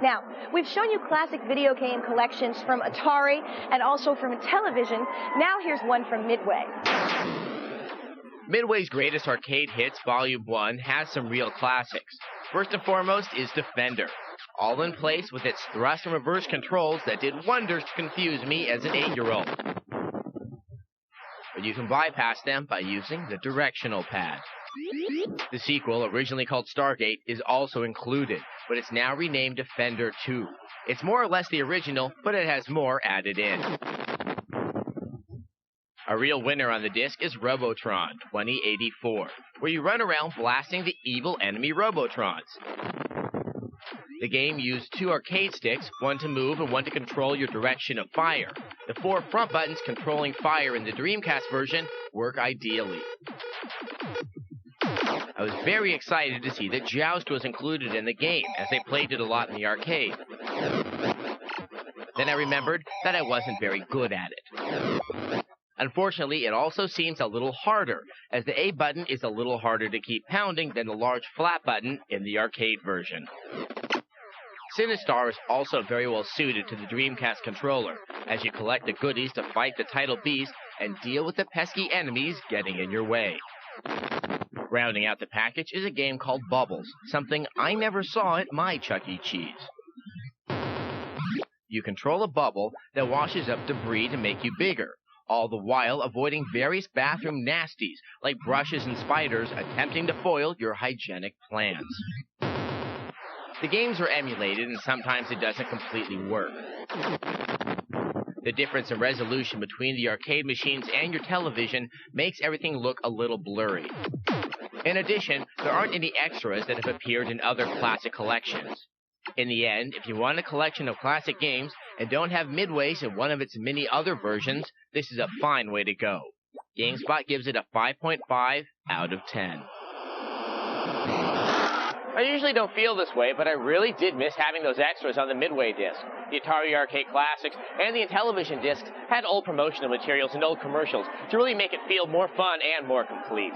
Now, we've shown you classic video game collections from Atari and also from television. Now here's one from Midway. Midway's Greatest Arcade Hits Volume 1 has some real classics. First and foremost is Defender, all in place with its thrust and reverse controls that did wonders to confuse me as an 8-year-old. But you can bypass them by using the directional pad. The sequel, originally called Stargate, is also included, but it's now renamed Defender 2. It's more or less the original, but it has more added in. A real winner on the disc is Robotron 2084, where you run around blasting the evil enemy Robotrons. The game used 2 arcade sticks, one to move and one to control your direction of fire. The 4 front buttons controlling fire in the Dreamcast version work ideally. I was very excited to see that Joust was included in the game, as they played it a lot in the arcade. Then I remembered that I wasn't very good at it. Unfortunately, it also seems a little harder, as the A button is a little harder to keep pounding than the large flat button in the arcade version. Sinistar is also very well suited to the Dreamcast controller, as you collect the goodies to fight the title beast and deal with the pesky enemies getting in your way. Rounding out the package is a game called Bubbles, something I never saw at my Chuck E. Cheese. You control a bubble that washes up debris to make you bigger, all the while avoiding various bathroom nasties like brushes and spiders attempting to foil your hygienic plans. The games are emulated and sometimes it doesn't completely work. The difference in resolution between the arcade machines and your television makes everything look a little blurry. In addition, there aren't any extras that have appeared in other classic collections. In the end, if you want a collection of classic games and don't have Midway's in one of its many other versions, this is a fine way to go. GameSpot gives it a 5.5 out of 10. I usually don't feel this way, but I really did miss having those extras on the Midway disc. The Atari Arcade Classics and the Intellivision discs had old promotional materials and old commercials to really make it feel more fun and more complete.